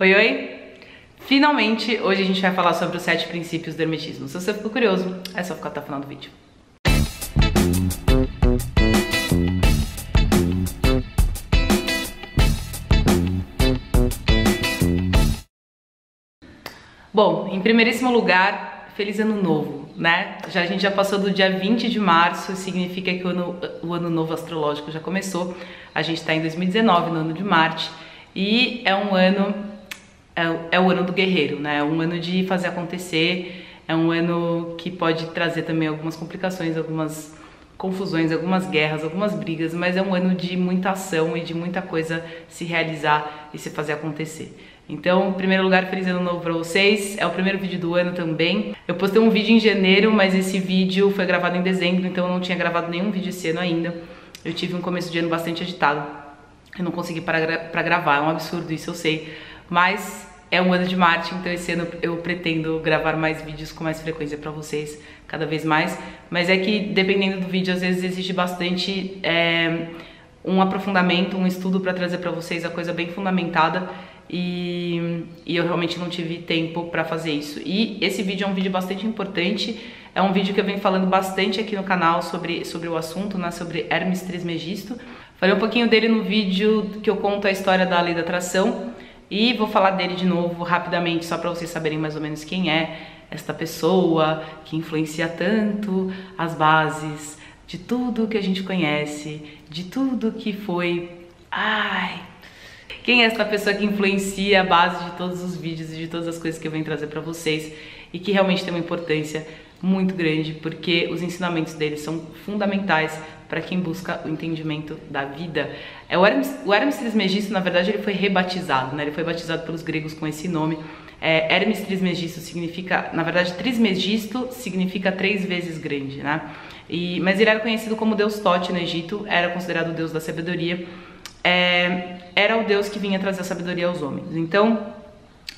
Oi, oi! Finalmente, hoje a gente vai falar sobre os 7 princípios do hermetismo. Se você ficou curioso, é só ficar até o final do vídeo. Bom, em primeiríssimo lugar, feliz ano novo, né? A gente já passou do dia 20 de março, significa que o ano novo astrológico já começou. A gente está em 2019, no ano de Marte, e é um ano... É o ano do guerreiro, né? É um ano de fazer acontecer, é um ano que pode trazer também algumas complicações, algumas confusões, algumas guerras, algumas brigas, mas é um ano de muita ação e de muita coisa se realizar e se fazer acontecer. Então, em primeiro lugar, feliz ano novo pra vocês, é o primeiro vídeo do ano também. Eu postei um vídeo em janeiro, mas esse vídeo foi gravado em dezembro, então eu não tinha gravado nenhum vídeo esse ano ainda. Eu tive um começo de ano bastante agitado, eu não consegui parar pra gravar, é um absurdo isso, eu sei. Mas é um ano de Marte, então esse ano eu pretendo gravar mais vídeos com mais frequência pra vocês, cada vez mais. Mas é que, dependendo do vídeo, às vezes exige bastante um aprofundamento, um estudo pra trazer pra vocês a coisa bem fundamentada. E eu realmente não tive tempo pra fazer isso. E esse vídeo é um vídeo bastante importante, é um vídeo que eu venho falando bastante aqui no canal sobre o assunto, né, sobre Hermes Trismegisto. Falei um pouquinho dele no vídeo que eu conto a história da lei da atração. E vou falar dele de novo rapidamente, só para vocês saberem mais ou menos quem é esta pessoa que influencia tanto as bases de tudo que a gente conhece, de tudo que foi... Quem é esta pessoa que influencia a base de todos os vídeos e de todas as coisas que eu venho trazer para vocês e que realmente tem uma importância muito grande, porque os ensinamentos dele são fundamentais para quem busca o entendimento da vida. O Hermes Trismegisto, na verdade, ele foi rebatizado, né? Ele foi batizado pelos gregos com esse nome. Hermes Trismegisto significa, na verdade, Trismegisto significa 3 vezes grande, né? Mas ele era conhecido como deus Tote no Egito, era considerado o deus da sabedoria, era o deus que vinha trazer a sabedoria aos homens. Então,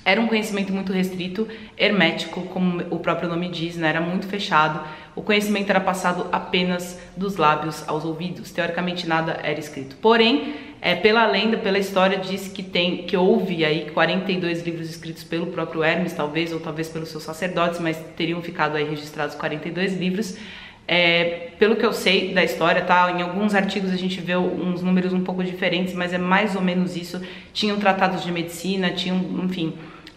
era um conhecimento muito restrito, hermético, como o próprio nome diz, né? Era muito fechado. O conhecimento era passado apenas dos lábios aos ouvidos. Teoricamente nada era escrito. Porém, pela lenda, pela história, diz que houve aí 42 livros escritos pelo próprio Hermes, talvez, ou talvez pelos seus sacerdotes, mas teriam ficado aí registrados 42 livros. Pelo que eu sei da história, tá? Em alguns artigos a gente vê uns números um pouco diferentes, mas é mais ou menos isso. Tinham tratados de medicina, tinham, enfim,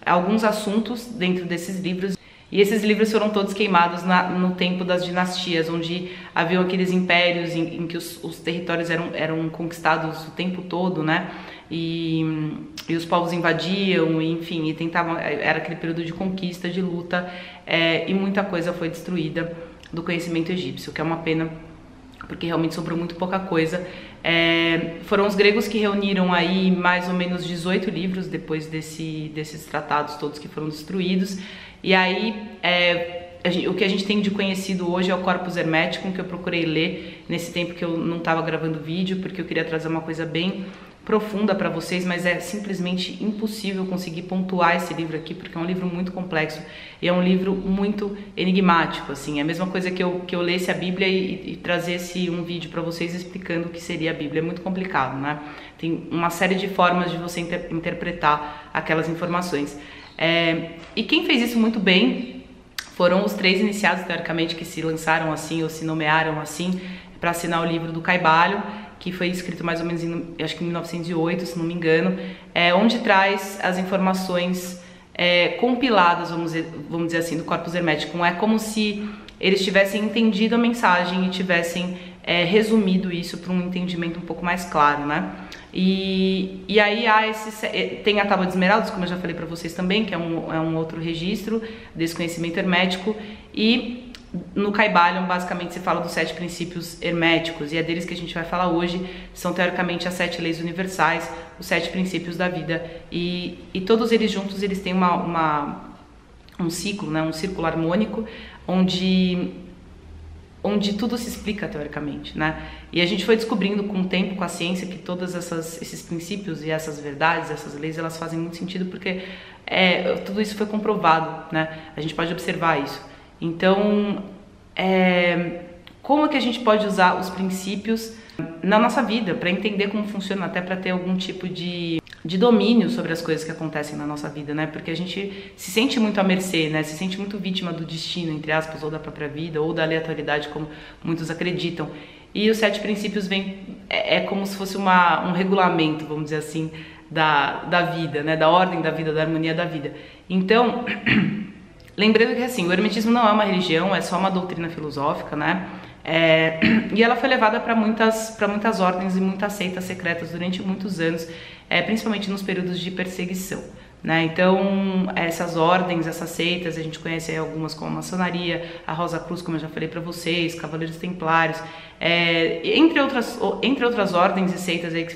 alguns assuntos dentro desses livros. E esses livros foram todos queimados no tempo das dinastias, onde haviam aqueles impérios em que os territórios eram conquistados o tempo todo, né? E os povos invadiam, enfim, e tentavam, era aquele período de conquista, de luta, e muita coisa foi destruída do conhecimento egípcio, que é uma pena, porque realmente sobrou muito pouca coisa. Foram os gregos que reuniram aí mais ou menos 18 livros depois desses tratados todos que foram destruídos. E aí, o que a gente tem de conhecido hoje é o Corpus Hermeticum, que eu procurei ler nesse tempo que eu não estava gravando vídeo, porque eu queria trazer uma coisa bem profunda para vocês, mas é simplesmente impossível conseguir pontuar esse livro aqui, porque é um livro muito complexo e é um livro muito enigmático, assim. É a mesma coisa que eu lesse a Bíblia e trazesse um vídeo para vocês explicando o que seria a Bíblia. É muito complicado, né? Tem uma série de formas de você interpretar aquelas informações. E quem fez isso muito bem foram os 3 iniciados, teoricamente, que se lançaram assim ou se nomearam assim para assinar o livro do Kaibalho, que foi escrito mais ou menos acho que em 1908, se não me engano, onde traz as informações compiladas, vamos dizer assim, do Corpus Hermeticum. É como se eles tivessem entendido a mensagem e tivessem resumido isso para um entendimento um pouco mais claro, né? E aí tem a Tábua de Esmeraldas, como eu já falei para vocês também, que é um outro registro desse conhecimento hermético, e no Kybalion basicamente se fala dos 7 princípios herméticos, e é deles que a gente vai falar hoje. São teoricamente as 7 leis universais, os 7 princípios da vida, e todos eles juntos eles têm um ciclo, né, um círculo harmônico, onde tudo se explica teoricamente, né? E a gente foi descobrindo com o tempo, com a ciência, que todos esses princípios e essas verdades, essas leis, elas fazem muito sentido, porque tudo isso foi comprovado, né? A gente pode observar isso. Então, como é que a gente pode usar os princípios na nossa vida para entender como funciona, até para ter algum tipo de de domínio sobre as coisas que acontecem na nossa vida, né? Porque a gente se sente muito à mercê, né? Se sente muito vítima do destino, entre aspas, ou da própria vida, ou da aleatoriedade, como muitos acreditam. E os 7 princípios é como se fosse um regulamento, vamos dizer assim, da vida, né? Da ordem da vida, da harmonia da vida. Então, lembrando que assim, o hermetismo não é uma religião, é só uma doutrina filosófica, né? E ela foi levada para muitas ordens e muitas seitas secretas durante muitos anos, principalmente nos períodos de perseguição, né? Então, essas ordens, essas seitas, a gente conhece algumas como a maçonaria, a Rosa Cruz, como eu já falei para vocês, Cavaleiros Templários, entre outras ordens e seitas aí que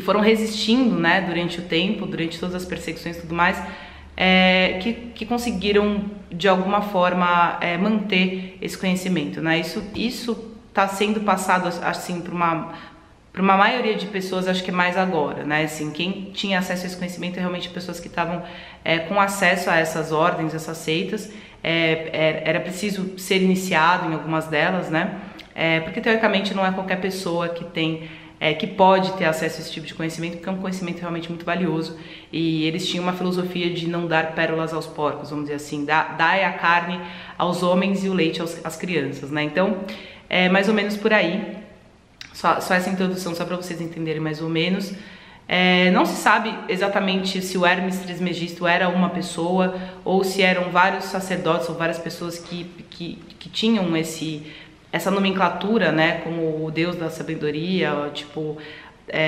foram resistindo, né, durante o tempo, durante todas as perseguições e tudo mais, que conseguiram de alguma forma manter esse conhecimento, né? Isso está sendo passado assim para uma maioria de pessoas, acho que mais agora, né? Assim, quem tinha acesso a esse conhecimento é realmente pessoas que estavam com acesso a essas ordens, essas seitas. Era preciso ser iniciado em algumas delas, né? Porque teoricamente não é qualquer pessoa que pode ter acesso a esse tipo de conhecimento, porque é um conhecimento realmente muito valioso, e eles tinham uma filosofia de não dar pérolas aos porcos, vamos dizer assim, dai a carne aos homens e o leite às crianças, né? Então, é mais ou menos por aí, só essa introdução, só para vocês entenderem mais ou menos. Não se sabe exatamente se o Hermes Trismegisto era uma pessoa, ou se eram vários sacerdotes ou várias pessoas que tinham essa nomenclatura, né, como o deus da sabedoria, tipo,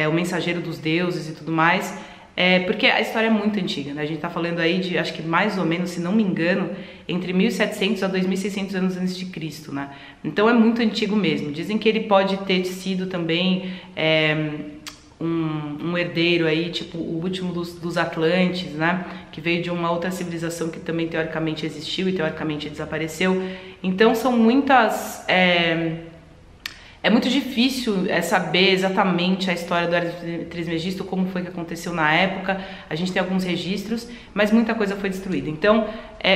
o mensageiro dos deuses e tudo mais, porque a história é muito antiga, né? A gente tá falando aí de, acho que mais ou menos, se não me engano, entre 1700 a 2600 anos antes de Cristo, né? Então é muito antigo mesmo. Dizem que ele pode ter sido também um herdeiro aí, tipo o último dos Atlantes, né? Que veio de uma outra civilização que também teoricamente existiu e teoricamente desapareceu. Então são muitas... É muito difícil saber exatamente a história do Hermes Trismegisto, como foi que aconteceu na época. A gente tem alguns registros, mas muita coisa foi destruída. Então,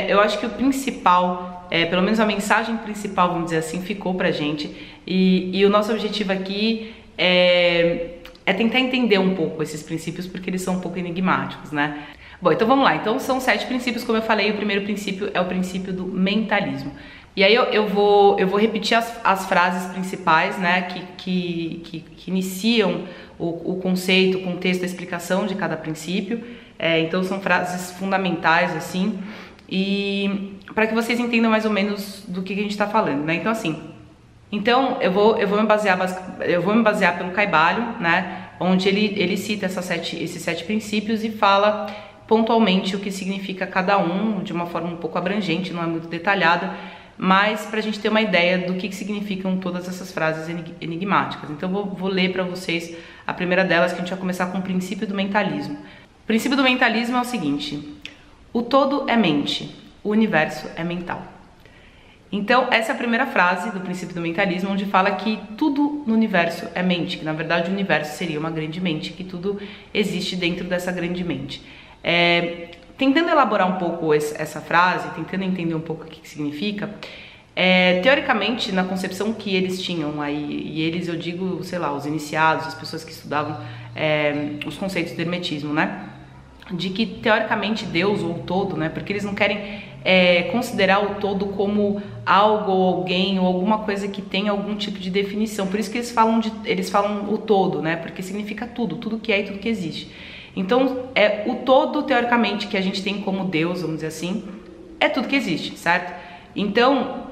eu acho que o principal, pelo menos a mensagem principal, vamos dizer assim, ficou pra gente. E o nosso objetivo aqui é tentar entender um pouco esses princípios, porque eles são um pouco enigmáticos, né? Bom, então vamos lá. Então são 7 princípios, como eu falei. O primeiro princípio é o princípio do mentalismo. E aí eu vou repetir as frases principais, né, que iniciam o conceito, o contexto, a explicação de cada princípio. Então são frases fundamentais, assim, e para que vocês entendam mais ou menos do que a gente está falando, né? Então assim, eu vou me basear pelo Kaibalho, né, onde ele cita esses 7 princípios e fala pontualmente o que significa cada um, de uma forma um pouco abrangente, não é muito detalhada, mas para a gente ter uma ideia do que significam todas essas frases enigmáticas. Então vou ler para vocês a primeira delas, que a gente vai começar com o princípio do mentalismo. O princípio do mentalismo é o seguinte: o todo é mente, o universo é mental. Então essa é a primeira frase do princípio do mentalismo, onde fala que tudo no universo é mente, que na verdade o universo seria uma grande mente, que tudo existe dentro dessa grande mente. Tentando elaborar um pouco essa frase, tentando entender um pouco o que significa, teoricamente, na concepção que eles tinham aí, e eles, eu digo, sei lá, os iniciados, as pessoas que estudavam os conceitos do hermetismo, né? De que, teoricamente, Deus ou o todo, né? Porque eles não querem considerar o todo como algo ou alguém ou alguma coisa que tem algum tipo de definição. Por isso que eles falam o todo, né? Porque significa tudo que é e tudo que existe. Então, o todo, teoricamente, que a gente tem como Deus, vamos dizer assim, é tudo que existe, certo? Então,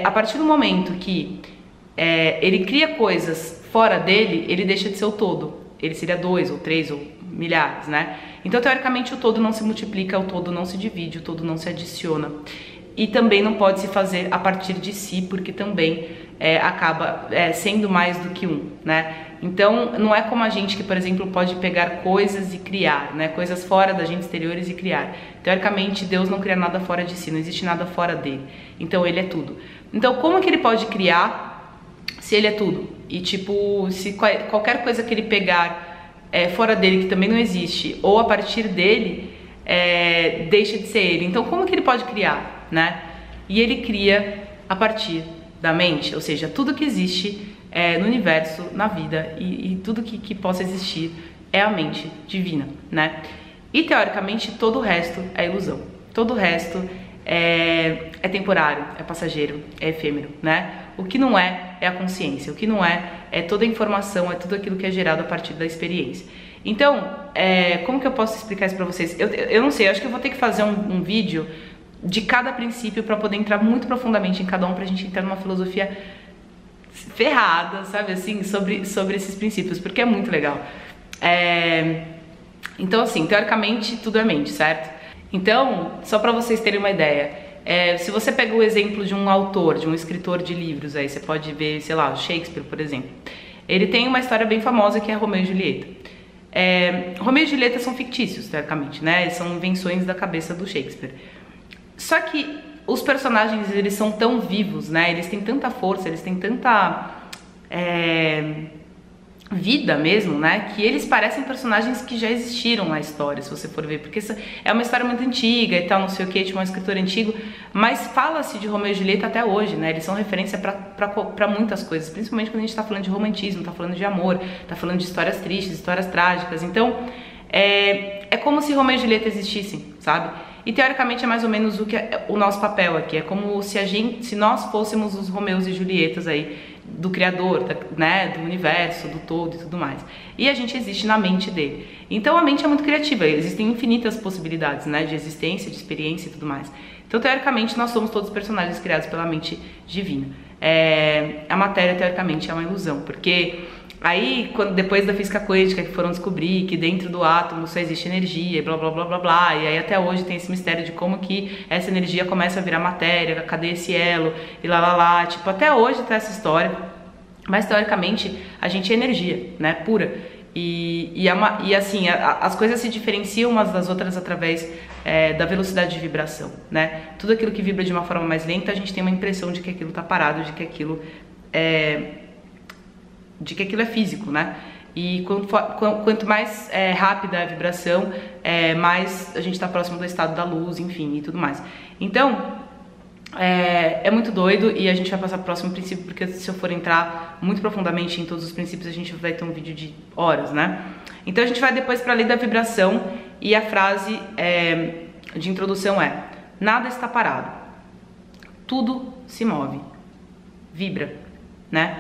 a partir do momento que ele cria coisas fora dele, ele deixa de ser o todo. Ele seria 2 ou 3 ou milhares, né? Então, teoricamente, o todo não se multiplica, o todo não se divide, o todo não se adiciona. E também não pode se fazer a partir de si, porque também acaba sendo mais do que um, né? Então, não é como a gente que, por exemplo, pode pegar coisas e criar, né? Coisas fora da gente, exteriores, e criar. Teoricamente, Deus não cria nada fora de si, não existe nada fora dele. Então, ele é tudo. Então, como que ele pode criar se ele é tudo? E, tipo, se qualquer coisa que ele pegar fora dele, que também não existe, ou a partir dele, deixa de ser ele. Então, como que ele pode criar, né? E ele cria a partir da mente, ou seja, tudo que existe no universo, na vida e tudo que possa existir é a mente divina, né? E teoricamente todo o resto é ilusão, todo o resto é temporário, é passageiro, é efêmero, né? O que não é a consciência, o que não é toda a informação, é tudo aquilo que é gerado a partir da experiência. Então, como que eu posso explicar isso pra vocês? Eu não sei, eu acho que eu vou ter que fazer um vídeo de cada princípio para poder entrar muito profundamente em cada um, pra gente entrar numa filosofia ferrada, sabe assim, sobre esses princípios, porque é muito legal. Então assim, teoricamente tudo é mente, certo? Então, só para vocês terem uma ideia, se você pega o exemplo de um autor, de um escritor de livros, aí você pode ver, sei lá, Shakespeare, por exemplo. Ele tem uma história bem famosa que é Romeu e Julieta. Romeu e Julieta são fictícios, teoricamente, né? São invenções da cabeça do Shakespeare. Só que os personagens, eles são tão vivos, né? Eles têm tanta força, eles têm tanta vida mesmo, né? Que eles parecem personagens que já existiram na história, se você for ver. Porque é uma história muito antiga e tal, não sei o que, tipo um escritor antigo. Mas fala-se de Romeu e Julieta até hoje, né? Eles são referência pra muitas coisas. Principalmente quando a gente tá falando de romantismo, tá falando de amor, tá falando de histórias tristes, histórias trágicas. Então, é como se Romeu e Julieta existissem, sabe? E teoricamente é mais ou menos o que é o nosso papel aqui. É como se nós fôssemos os Romeus e Julietas aí do Criador, né, do universo, do todo e tudo mais. E a gente existe na mente dele. Então a mente é muito criativa, existem infinitas possibilidades, né, de existência, de experiência e tudo mais. Então teoricamente nós somos todos personagens criados pela mente divina. A matéria teoricamente é uma ilusão, porque aí, depois da física quântica que foram descobrir que dentro do átomo só existe energia e blá blá blá blá blá, e aí até hoje tem esse mistério de como que essa energia começa a virar matéria, cadê esse elo e lá, tipo, até hoje tá essa história, mas teoricamente a gente é energia, né, pura, e assim, as coisas se diferenciam umas das outras através da velocidade de vibração, né, tudo aquilo que vibra de uma forma mais lenta, a gente tem uma impressão de que aquilo tá parado, de que aquilo é físico, né? E quanto mais rápida a vibração, mais a gente está próximo do estado da luz, enfim, e tudo mais. Então, é muito doido e a gente vai passar pro próximo princípio, porque se eu for entrar muito profundamente em todos os princípios, a gente vai ter um vídeo de horas, né? Então a gente vai depois para a lei da vibração e a frase de introdução é: nada está parado, tudo se move, vibra, né?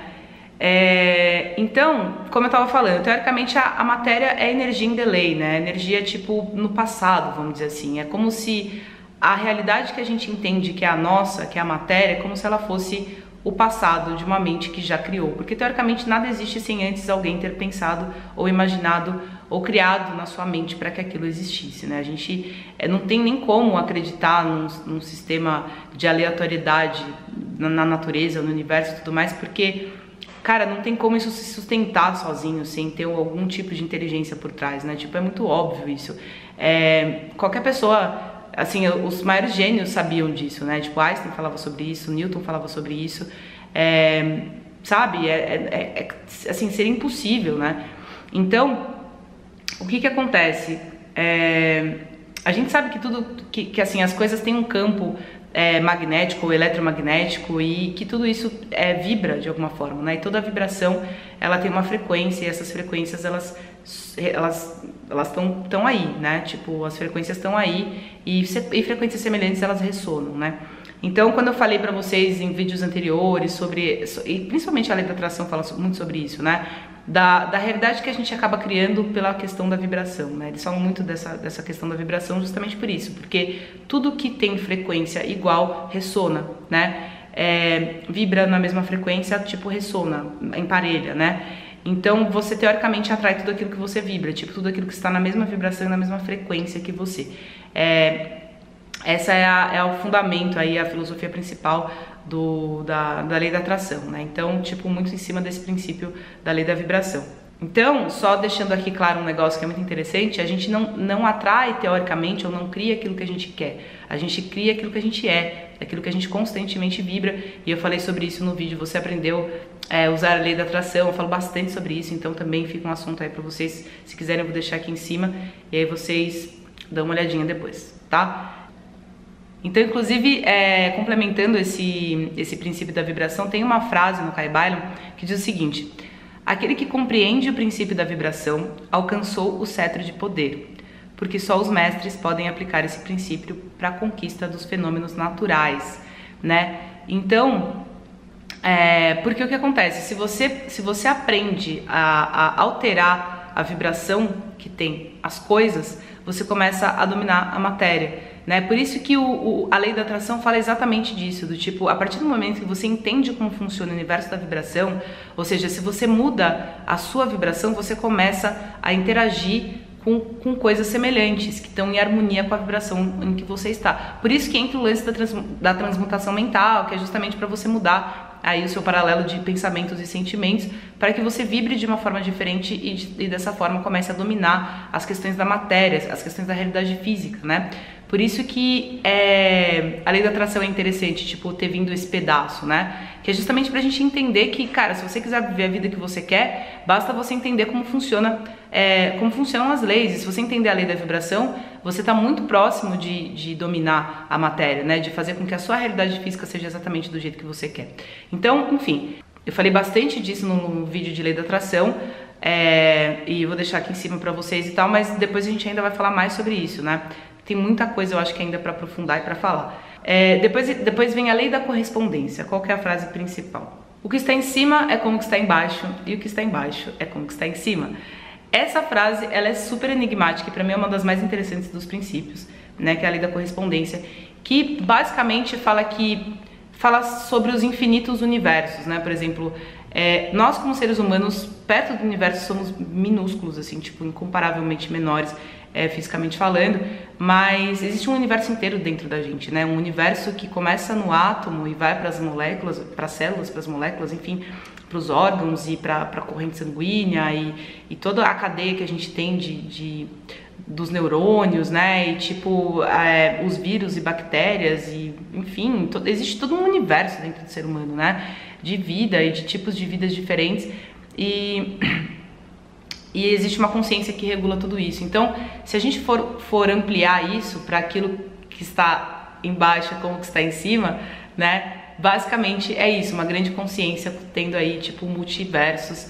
Então, como eu tava falando, teoricamente a matéria é energia em delay, né? Energia tipo no passado, vamos dizer assim. É como se a realidade que a gente entende que é a nossa, que é a matéria, é como se ela fosse o passado de uma mente que já criou. Porque teoricamente nada existe sem antes alguém ter pensado ou imaginado ou criado na sua mente para que aquilo existisse, né? A gente não tem nem como acreditar num sistema de aleatoriedade na natureza, no universo e tudo mais, porque cara, não tem como isso se sustentar sozinho, sem ter algum tipo de inteligência por trás, né? Tipo, é muito óbvio isso. Qualquer pessoa, assim, os maiores gênios sabiam disso, né? Tipo, Einstein falava sobre isso, Newton falava sobre isso. Sabe? Assim, seria impossível, né? Então, o que acontece? A gente sabe que tudo, que assim, as coisas têm um campo magnético ou eletromagnético e que tudo isso vibra de alguma forma, né? E toda vibração, ela tem uma frequência e essas frequências, elas estão aí, né? Tipo, as frequências estão aí e frequências semelhantes, elas ressonam, né? Então, quando eu falei pra vocês em vídeos anteriores e principalmente a lei da atração fala muito sobre isso, né? Da realidade que a gente acaba criando pela questão da vibração, né? Eles falam muito dessa questão da vibração justamente por isso, porque tudo que tem frequência igual ressona, né? Vibra na mesma frequência, tipo ressona, emparelha, né? Então você teoricamente atrai tudo aquilo que você vibra, tipo tudo aquilo que está na mesma vibração e na mesma frequência que você. Essa é o fundamento aí, a filosofia principal da lei da atração, né? Então, tipo, muito em cima desse princípio da lei da vibração. Então, só deixando aqui claro um negócio que é muito interessante, a gente não atrai teoricamente ou não cria aquilo que a gente quer. A gente cria aquilo que a gente aquilo que a gente constantemente vibra, e eu falei sobre isso no vídeo, você aprendeu usar a lei da atração, eu falo bastante sobre isso, então também fica um assunto aí pra vocês, se quiserem eu vou deixar aqui em cima, e aí vocês dão uma olhadinha depois, tá? Então, inclusive, complementando esse princípio da vibração, tem uma frase no Kai Bailan que diz o seguinte: aquele que compreende o princípio da vibração alcançou o cetro de poder, porque só os mestres podem aplicar esse princípio para a conquista dos fenômenos naturais, né? Então, porque o que acontece? Se você aprende a alterar a vibração que tem as coisas, você começa a dominar a matéria, né? Por isso que a lei da atração fala exatamente disso, do tipo, a partir do momento que você entende como funciona o universo da vibração, ou seja, se você muda a sua vibração, você começa a interagir com coisas semelhantes, que estão em harmonia com a vibração em que você está. Por isso que entra o lance da transmutação mental, que é justamente para você mudar aí o seu paralelo de pensamentos e sentimentos, para que você vibre de uma forma diferente e dessa forma comece a dominar as questões da matéria, as questões da realidade física, né? Por isso que a lei da atração é interessante, tipo, ter vindo esse pedaço, né? Que é justamente pra gente entender que, cara, se você quiser viver a vida que você quer, basta você entender como funcionam as leis. E se você entender a lei da vibração, você tá muito próximo de dominar a matéria, né? De fazer com que a sua realidade física seja exatamente do jeito que você quer. Então, enfim, eu falei bastante disso no vídeo de lei da atração, e vou deixar aqui em cima pra vocês e tal, mas depois a gente ainda vai falar mais sobre isso, né? Tem muita coisa, eu acho, que ainda para aprofundar e para falar. Depois vem a lei da correspondência. Qual que é a frase principal? O que está em cima é como que está embaixo, e o que está embaixo é como que está em cima. Essa frase, ela é super enigmática e para mim é uma das mais interessantes dos princípios, né? Que é a lei da correspondência, que basicamente fala sobre os infinitos universos, né? Por exemplo, nós como seres humanos, perto do universo, somos minúsculos, assim, tipo, incomparavelmente menores, fisicamente falando, mas existe um universo inteiro dentro da gente, né? Um universo que começa no átomo e vai para as moléculas, para as células, para as moléculas, enfim, para os órgãos e para a corrente sanguínea e toda a cadeia que a gente tem dos neurônios, né? E tipo, os vírus e bactérias e, enfim, existe todo um universo dentro do ser humano, né? De vida e de tipos de vidas diferentes e existe uma consciência que regula tudo isso. Então, se a gente for ampliar isso para aquilo que está embaixo como que está em cima, né? Basicamente é isso, uma grande consciência tendo aí, tipo, multiversos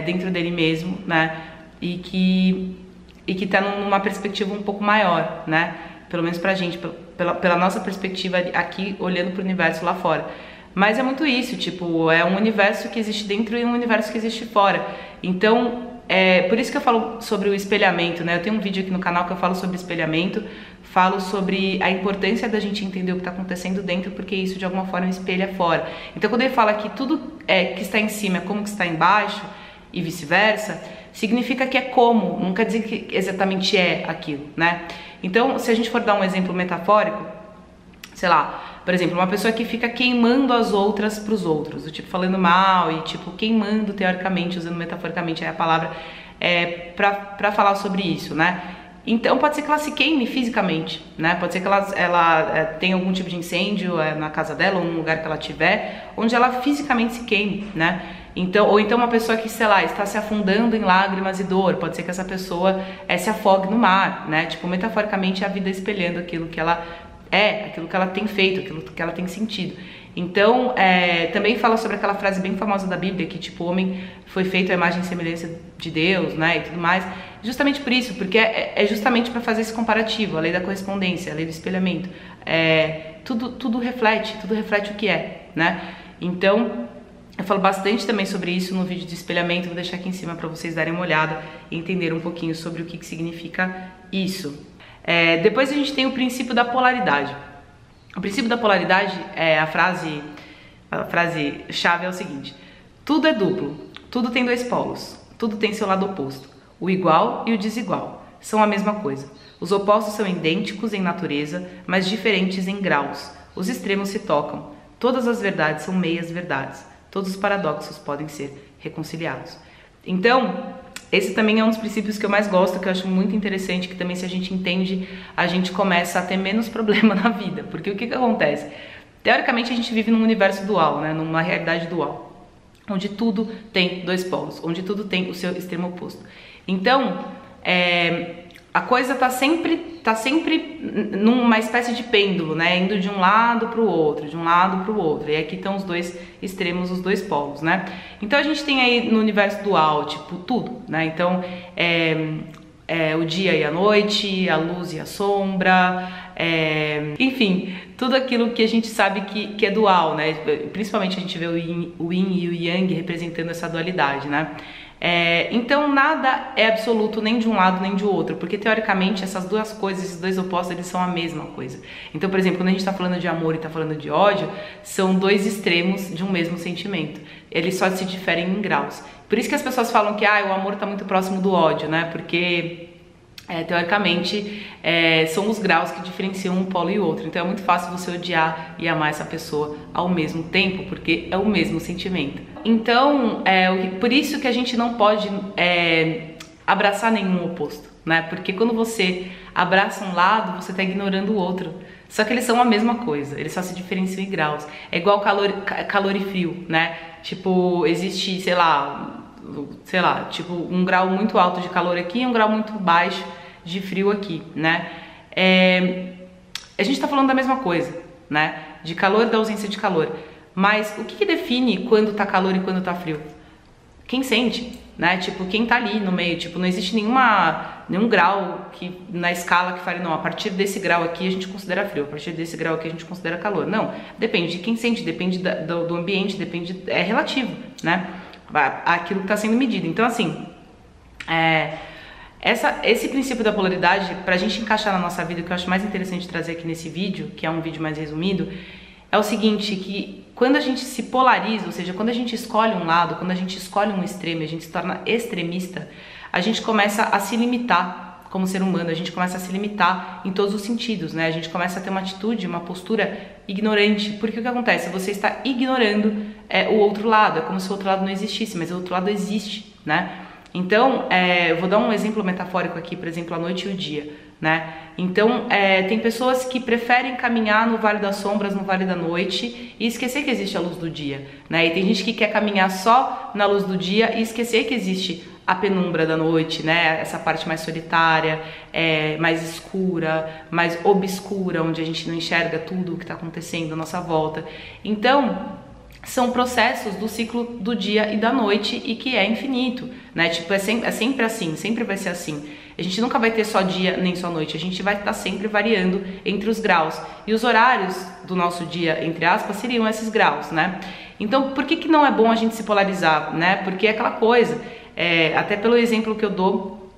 dentro dele mesmo, né? E que tá numa perspectiva um pouco maior, né? Pelo menos pra gente, pela nossa perspectiva aqui, olhando pro universo lá fora. Mas é muito isso, tipo, é um universo que existe dentro e um universo que existe fora. Então, por isso que eu falo sobre o espelhamento, né? Eu tenho um vídeo aqui no canal que eu falo sobre espelhamento, falo sobre a importância da gente entender o que está acontecendo dentro, porque isso de alguma forma espelha fora. Então, quando ele fala que tudo que está em cima é como que está embaixo e vice-versa, significa que é como, não quer dizer que exatamente é aquilo, né? Então, se a gente for dar um exemplo metafórico, sei lá, por exemplo, uma pessoa que fica queimando as outras pros outros, do tipo falando mal e tipo queimando teoricamente, usando metaforicamente a palavra pra falar sobre isso, né? Então pode ser que ela se queime fisicamente, né? Pode ser que ela tenha algum tipo de incêndio na casa dela ou num lugar que ela tiver, onde ela fisicamente se queime, né? Então, ou então uma pessoa que, sei lá, está se afundando em lágrimas e dor, pode ser que essa pessoa se afogue no mar, né? Tipo, metaforicamente a vida espelhando aquilo que ela aquilo que ela tem feito, aquilo que ela tem sentido. Então, também fala sobre aquela frase bem famosa da Bíblia, que tipo, o homem foi feito à imagem e semelhança de Deus, né, e tudo mais, justamente por isso, porque é justamente para fazer esse comparativo, a lei da correspondência, a lei do espelhamento, tudo reflete o que né. Então, eu falo bastante também sobre isso no vídeo de espelhamento, vou deixar aqui em cima para vocês darem uma olhada e entender um pouquinho sobre o que significa isso. Depois a gente tem o princípio da polaridade. O princípio da polaridade a frase chave é o seguinte: tudo é duplo, tudo tem dois polos, tudo tem seu lado oposto. O igual e o desigual são a mesma coisa. Os opostos são idênticos em natureza, mas diferentes em graus. Os extremos se tocam. Todas as verdades são meias verdades. Todos os paradoxos podem ser reconciliados. Então, esse também é um dos princípios que eu mais gosto, que eu acho muito interessante, que também, se a gente entende, a gente começa a ter menos problema na vida. Porque o que acontece? Teoricamente a gente vive num universo dual, né? Numa realidade dual, onde tudo tem dois polos, onde tudo tem o seu extremo oposto. Então, a coisa tá sempre numa espécie de pêndulo, né? Indo de um lado pro outro, de um lado pro outro. E aqui estão os dois extremos, os dois polos, né? Então a gente tem aí no universo dual, tipo, tudo, né? Então, o dia e a noite, a luz e a sombra, enfim, tudo aquilo que a gente sabe que é dual, né? Principalmente a gente vê o yin e o yang representando essa dualidade, né? Então nada é absoluto nem de um lado nem de outro, porque teoricamente essas duas coisas, esses dois opostos, eles são a mesma coisa. Então, por exemplo, quando a gente está falando de amor e está falando de ódio, são dois extremos de um mesmo sentimento. Eles só se diferem em graus. Por isso que as pessoas falam que o amor está muito próximo do ódio, né? Porque teoricamente são os graus que diferenciam um polo e o outro. Então é muito fácil você odiar e amar essa pessoa ao mesmo tempo, porque é o mesmo sentimento. Então por isso que a gente não pode abraçar nenhum oposto, né? Porque quando você abraça um lado, você está ignorando o outro. Só que eles são a mesma coisa, eles só se diferenciam em graus. É igual calor e frio, né? Tipo, existe, sei lá, tipo um grau muito alto de calor aqui e um grau muito baixo de frio aqui, né? A gente tá falando da mesma coisa, né? De calor e da ausência de calor. Mas o que define quando tá calor e quando tá frio? Quem sente, né? Tipo, quem tá ali no meio. Tipo, não existe nenhum grau na escala que fale, não, a partir desse grau aqui a gente considera frio, a partir desse grau aqui a gente considera calor. Não, depende de quem sente, depende do ambiente, é relativo, né? Aquilo que está sendo medido. Então, assim, esse princípio da polaridade, para a gente encaixar na nossa vida, o que eu acho mais interessante de trazer aqui nesse vídeo, que é um vídeo mais resumido, é o seguinte, que quando a gente se polariza, ou seja, quando a gente escolhe um lado, quando a gente escolhe um extremo, a gente se torna extremista, a gente começa a se limitar como ser humano, a gente começa a se limitar em todos os sentidos, né? A gente começa a ter uma atitude, uma postura ignorante, porque o que acontece? Você está ignorando o outro lado, é como se o outro lado não existisse, mas o outro lado existe, né? Então, eu vou dar um exemplo metafórico aqui, por exemplo, a noite e o dia, né? Então, tem pessoas que preferem caminhar no Vale das Sombras, no Vale da Noite e esquecer que existe a luz do dia, né? E tem gente que quer caminhar só na luz do dia e esquecer que existe a penumbra da noite, né? Essa parte mais solitária, mais escura, mais obscura, onde a gente não enxerga tudo o que está acontecendo à nossa volta. Então, são processos do ciclo do dia e da noite e que é infinito, né? Tipo, é sempre assim, sempre vai ser assim. A gente nunca vai ter só dia nem só noite, a gente vai estar sempre variando entre os graus. E os horários do nosso dia, entre aspas, seriam esses graus, né? Então, por que não é bom a gente se polarizar, né? Porque é aquela coisa, até pelo exemplo que eu dou,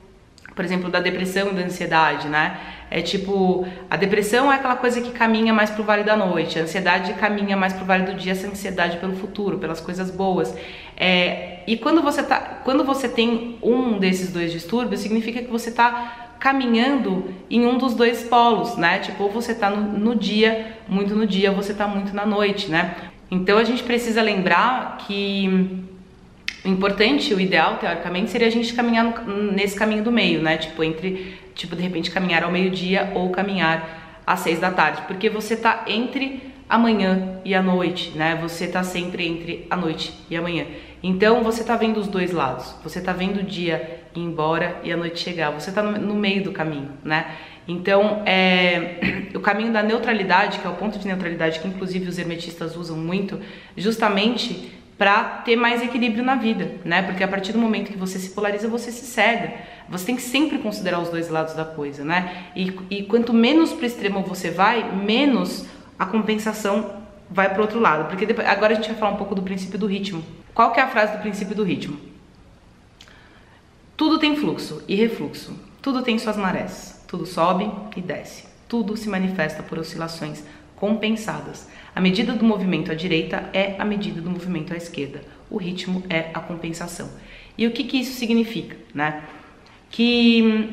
por exemplo, da depressão e da ansiedade, né? Tipo, a depressão é aquela coisa que caminha mais pro vale da noite, a ansiedade caminha mais pro vale do dia, essa ansiedade pelo futuro, pelas coisas boas. E quando você tem um desses dois distúrbios, significa que você tá caminhando em um dos dois polos, né? Tipo, ou você tá no dia, muito no dia, ou você tá muito na noite, né? Então a gente precisa lembrar que o importante, o ideal, teoricamente, seria a gente caminhar nesse caminho do meio, né? Tipo, de repente caminhar ao meio-dia ou caminhar às 6 da tarde, porque você tá entre a manhã e a noite, né? Você tá sempre entre a noite e a manhã. Então você tá vendo os dois lados. Você tá vendo o dia ir embora e a noite chegar. Você tá no meio do caminho, né? Então, o caminho da neutralidade, que é o ponto de neutralidade que inclusive os hermetistas usam muito, justamente para ter mais equilíbrio na vida, né? Porque a partir do momento que você se polariza, você se cega. Você tem que sempre considerar os dois lados da coisa, né? E quanto menos pro extremo você vai, menos a compensação vai pro outro lado. Porque depois, agora a gente vai falar um pouco do princípio do ritmo. Qual que é a frase do princípio do ritmo? Tudo tem fluxo e refluxo. Tudo tem suas marés. Tudo sobe e desce. Tudo se manifesta por oscilações compensadas. A medida do movimento à direita é a medida do movimento à esquerda. O ritmo é a compensação. E o que isso significa, né? Que,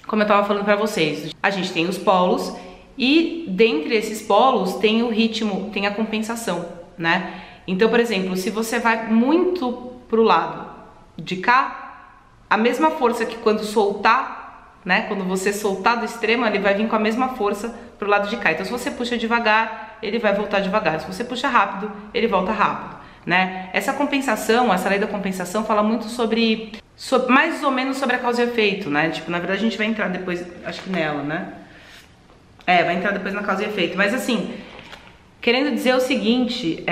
como eu estava falando para vocês, a gente tem os polos e dentre esses polos tem o ritmo, tem a compensação, né? Então, por exemplo, se você vai muito pro lado de cá, a mesma força que quando soltar, né? Quando você soltar do extremo, ele vai vir com a mesma força pro lado de cá. Então, se você puxa devagar, ele vai voltar devagar. Se você puxa rápido, ele volta rápido, né? Essa compensação, essa lei da compensação fala muito sobre mais ou menos sobre a causa e efeito, né? Tipo, na verdade a gente vai entrar depois, acho que nela, né? Vai entrar depois na causa e efeito. Mas assim, querendo dizer o seguinte,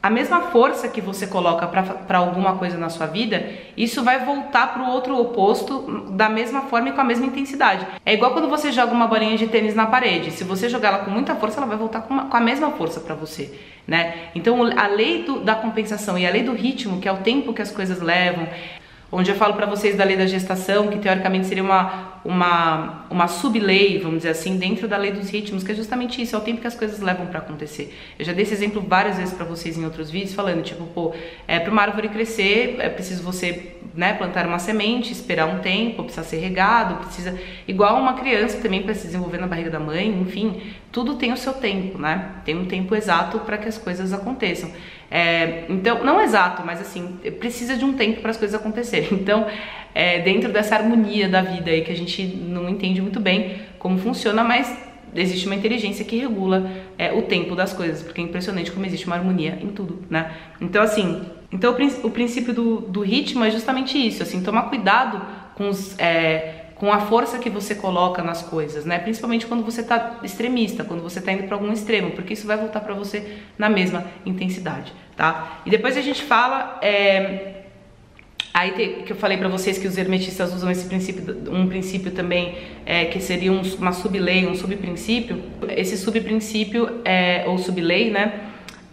a mesma força que você coloca pra alguma coisa na sua vida, isso vai voltar pro outro oposto da mesma forma e com a mesma intensidade. É igual quando você joga uma bolinha de tênis na parede. Se você jogar ela com muita força, ela vai voltar com a mesma força pra você, né? Então a lei da compensação e a lei do ritmo, que é o tempo que as coisas levam, onde eu falo pra vocês da lei da gestação, que teoricamente seria uma sub-lei, vamos dizer assim, dentro da lei dos ritmos, que é justamente isso, é o tempo que as coisas levam pra acontecer. Eu já dei esse exemplo várias vezes pra vocês em outros vídeos, falando, tipo, pô, pra uma árvore crescer, é preciso você, né, plantar uma semente, esperar um tempo, precisa ser regado, precisa... Igual uma criança também para se desenvolver na barriga da mãe, enfim, tudo tem o seu tempo, né? Tem um tempo exato para que as coisas aconteçam. Então, não exato, mas assim, precisa de um tempo para as coisas acontecerem. Então, dentro dessa harmonia da vida aí que a gente não entende muito bem como funciona, mas existe uma inteligência que regula o tempo das coisas, porque é impressionante como existe uma harmonia em tudo, né? Então, assim, o princípio do ritmo é justamente isso, assim, tomar cuidado com a força que você coloca nas coisas, né? Principalmente quando você tá extremista, quando você tá indo para algum extremo, porque isso vai voltar para você na mesma intensidade, tá? E depois a gente fala, que eu falei para vocês que os hermetistas usam esse princípio, um princípio também que seria uma sublei, um subprincípio. Esse subprincípio ou sublei, né?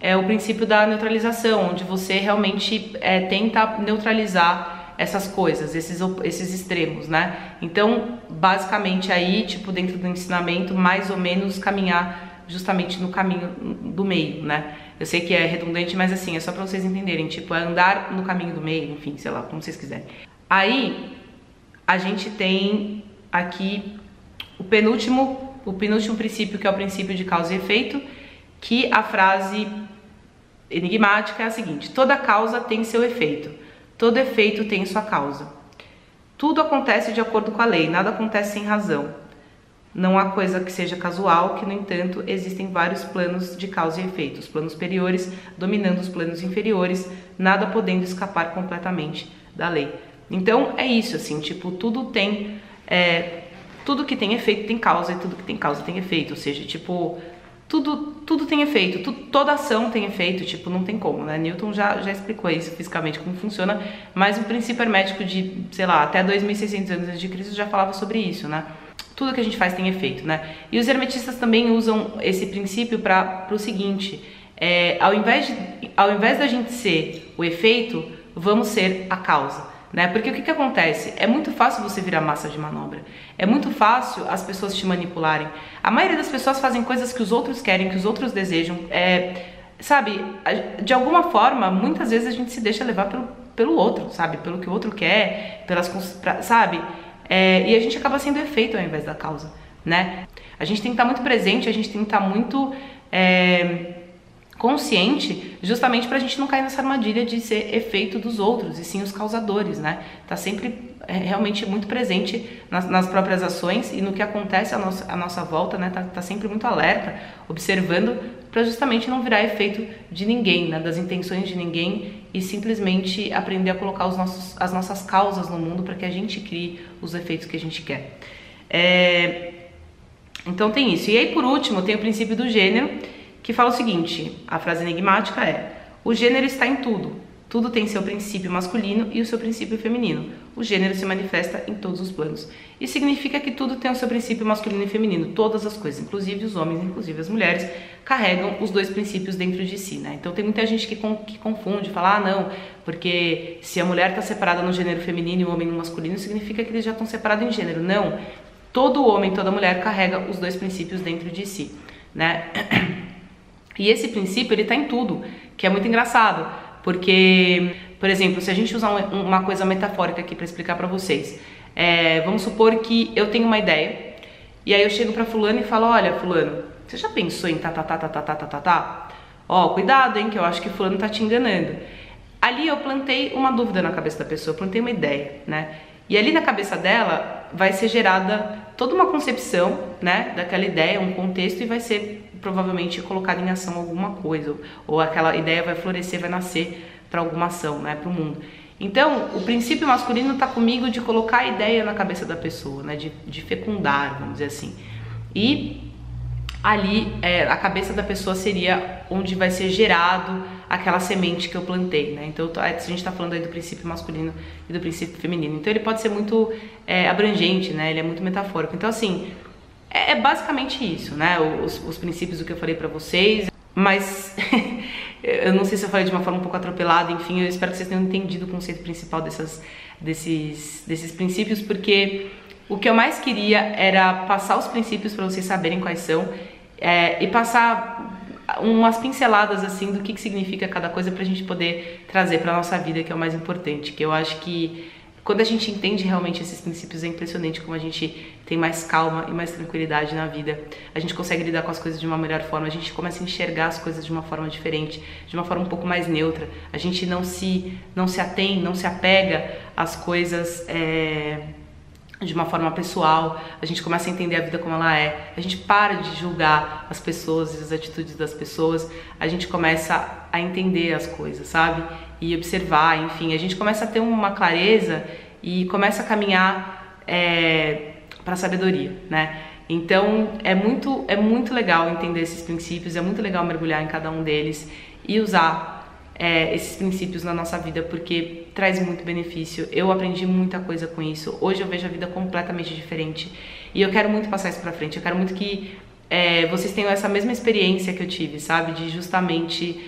É o princípio da neutralização, onde você realmente tenta neutralizar essas coisas, esses extremos, né? Então, basicamente aí, tipo, dentro do ensinamento, mais ou menos caminhar justamente no caminho do meio, né? Eu sei que é redundante, mas assim, é só pra vocês entenderem, tipo, é andar no caminho do meio, enfim, sei lá, como vocês quiserem. Aí, a gente tem aqui o penúltimo princípio, que é o princípio de causa e efeito, que a frase enigmática é a seguinte: toda causa tem seu efeito. Todo efeito tem sua causa. Tudo acontece de acordo com a lei, nada acontece sem razão. Não há coisa que seja casual, que, no entanto, existem vários planos de causa e efeito, os planos superiores dominando os planos inferiores, nada podendo escapar completamente da lei. Então, é isso, assim, tipo, tudo que tem efeito tem causa e tudo que tem causa tem efeito, ou seja, tipo... Tudo tem efeito, toda ação tem efeito, tipo, não tem como, né? Newton já explicou isso fisicamente, como funciona, mas o princípio hermético de, sei lá, até 2600 anos antes de Cristo já falava sobre isso, né? Tudo que a gente faz tem efeito, né? E os hermetistas também usam esse princípio para o seguinte, ao invés da gente ser o efeito, vamos ser a causa. Né? Porque o que acontece? É muito fácil você virar massa de manobra. É muito fácil as pessoas te manipularem. A maioria das pessoas fazem coisas que os outros querem, que os outros desejam. Sabe, de alguma forma, muitas vezes a gente se deixa levar pelo outro, sabe? Pelo que o outro quer, sabe? E a gente acaba sendo efeito ao invés da causa, né? A gente tem que estar muito presente, a gente tem que estar muito... consciente, justamente pra gente não cair nessa armadilha de ser efeito dos outros, e sim os causadores, né? Tá sempre realmente muito presente nas próprias ações e no que acontece à nossa volta, né? Tá sempre muito alerta, observando, pra justamente não virar efeito de ninguém, né? Das intenções de ninguém, e simplesmente aprender a colocar as nossas causas no mundo para que a gente crie os efeitos que a gente quer. Então tem isso. E aí, por último, tem o princípio do gênero, que fala o seguinte, a frase enigmática é: o gênero está em tudo. Tudo tem seu princípio masculino e o seu princípio feminino. O gênero se manifesta em todos os planos. Isso significa que tudo tem o seu princípio masculino e feminino. Todas as coisas, inclusive os homens, inclusive as mulheres, carregam os dois princípios dentro de si, né? Então tem muita gente que confunde, fala, não, porque se a mulher está separada no gênero feminino e o homem no masculino, significa que eles já estão separados em gênero. Não, todo homem, toda mulher carrega os dois princípios dentro de si, né? E esse princípio, ele tá em tudo, que é muito engraçado, porque, por exemplo, se a gente usar uma coisa metafórica aqui para explicar para vocês, vamos supor que eu tenho uma ideia, e aí eu chego para fulano e falo, olha, fulano, você já pensou em tá? Ó, cuidado, hein, que eu acho que fulano tá te enganando. Ali eu plantei uma dúvida na cabeça da pessoa, eu plantei uma ideia, né? E ali na cabeça dela vai ser gerada toda uma concepção, né, daquela ideia, um contexto, e vai ser provavelmente colocada em ação alguma coisa, ou aquela ideia vai florescer, vai nascer para alguma ação, né, para o mundo. Então, o princípio masculino tá comigo de colocar a ideia na cabeça da pessoa, né? De fecundar, vamos dizer assim. E ali, a cabeça da pessoa seria onde vai ser gerado aquela semente que eu plantei, né? Então, a gente tá falando aí do princípio masculino e do princípio feminino. Então, ele pode ser muito abrangente, né? Ele é muito metafórico. Então, assim, é basicamente isso, né? Os princípios do que eu falei pra vocês. Mas eu não sei se eu falei de uma forma um pouco atropelada, enfim, eu espero que vocês tenham entendido o conceito principal desses princípios, porque o que eu mais queria era passar os princípios para vocês saberem quais são, e passar umas pinceladas assim do que significa cada coisa pra gente poder trazer pra nossa vida, que é o mais importante, que eu acho que quando a gente entende realmente esses princípios é impressionante como a gente tem mais calma e mais tranquilidade na vida. A gente consegue lidar com as coisas de uma melhor forma, a gente começa a enxergar as coisas de uma forma diferente, de uma forma um pouco mais neutra. A gente não se atém, não se apega às coisas de uma forma pessoal, a gente começa a entender a vida como ela é, a gente para de julgar as pessoas e as atitudes das pessoas, a gente começa a entender as coisas, sabe? E observar, enfim, a gente começa a ter uma clareza e começa a caminhar para a sabedoria, né? Então é muito legal entender esses princípios, é muito legal mergulhar em cada um deles e usar esses princípios na nossa vida, porque traz muito benefício. Eu aprendi muita coisa com isso. Hoje eu vejo a vida completamente diferente e eu quero muito passar isso pra frente. Eu quero muito que vocês tenham essa mesma experiência que eu tive, sabe? De justamente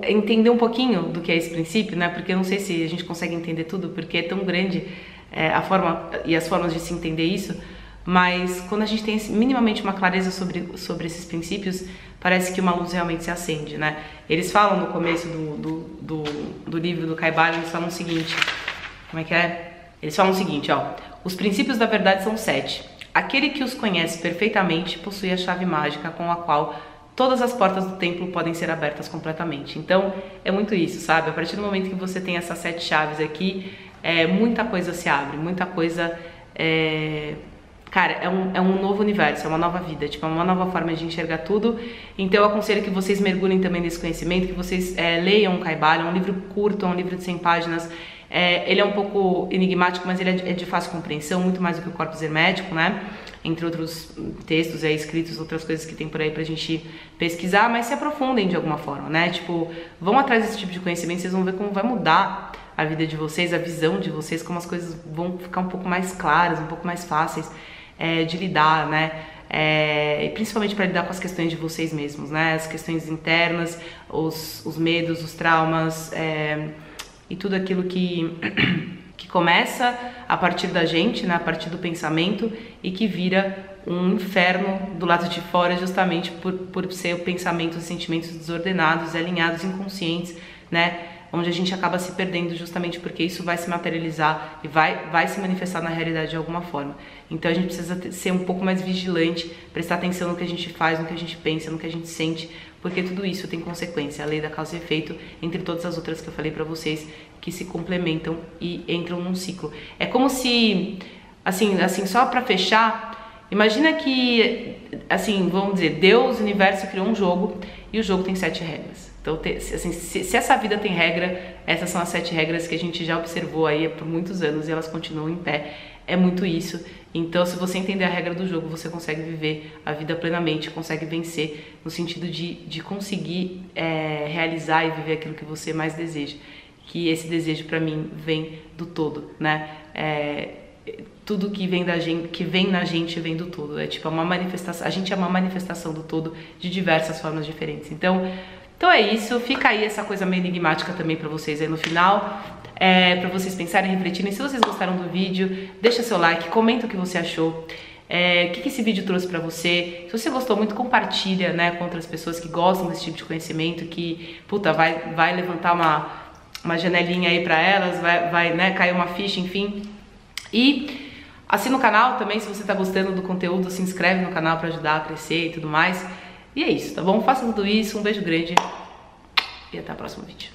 entender um pouquinho do que é esse princípio, né? Porque eu não sei se a gente consegue entender tudo, porque é tão grande a forma e as formas de se entender isso. Mas quando a gente tem minimamente uma clareza sobre esses princípios, parece que uma luz realmente se acende, né? Eles falam no começo do livro do Caibalion, eles falam o seguinte, como é que é? Eles falam o seguinte, ó: os princípios da verdade são 7. Aquele que os conhece perfeitamente possui a chave mágica com a qual todas as portas do templo podem ser abertas completamente. Então, é muito isso, sabe? A partir do momento que você tem essas 7 chaves aqui, muita coisa se abre, muita coisa... Cara, é um novo universo, é uma nova vida, tipo, é uma nova forma de enxergar tudo. Então eu aconselho que vocês mergulhem também nesse conhecimento, que vocês leiam o Caibalion, é um livro curto, é um livro de 100 páginas. Ele é um pouco enigmático, mas ele é de fácil compreensão, muito mais do que o Corpus Hermético, né? Entre outros textos escritos, outras coisas que tem por aí pra gente pesquisar, mas se aprofundem de alguma forma, né? Tipo, vão atrás desse tipo de conhecimento, vocês vão ver como vai mudar a vida de vocês, a visão de vocês, como as coisas vão ficar um pouco mais claras, um pouco mais fáceis de lidar, né? E principalmente para lidar com as questões de vocês mesmos, né? As questões internas, os medos, os traumas, e tudo aquilo que começa a partir da gente, né? A partir do pensamento e que vira um inferno do lado de fora, justamente por ser pensamentos e sentimentos desordenados, alinhados, inconscientes, né? Onde a gente acaba se perdendo justamente porque isso vai se materializar e vai se manifestar na realidade de alguma forma. Então a gente precisa ser um pouco mais vigilante, prestar atenção no que a gente faz, no que a gente pensa, no que a gente sente, porque tudo isso tem consequência, a lei da causa e efeito, entre todas as outras que eu falei pra vocês, que se complementam e entram num ciclo. É como se, assim só pra fechar, imagina que, assim, vamos dizer, Deus, o universo criou um jogo e o jogo tem 7 regras. Então, assim, se essa vida tem regra, essas são as 7 regras que a gente já observou aí por muitos anos e elas continuam em pé. É muito isso. Então, se você entender a regra do jogo, você consegue viver a vida plenamente, consegue vencer no sentido de conseguir realizar e viver aquilo que você mais deseja. Que esse desejo, pra mim, vem do todo, né? Tudo que vem da gente, que vem na gente, vem do todo. É tipo uma manifestação. A gente é uma manifestação do todo de diversas formas diferentes. Então é isso, fica aí essa coisa meio enigmática também pra vocês aí no final, pra vocês pensarem, refletirem. Se vocês gostaram do vídeo, deixa seu like, comenta o que você achou, o que esse vídeo trouxe pra você. Se você gostou muito, compartilha, né, com outras pessoas que gostam desse tipo de conhecimento, que, puta, vai levantar uma janelinha aí pra elas, vai, né, cair uma ficha, enfim. E assina o canal também, se você tá gostando do conteúdo, se inscreve no canal pra ajudar a crescer e tudo mais. E é isso, tá bom? Faça tudo isso, um beijo grande e até o próximo vídeo.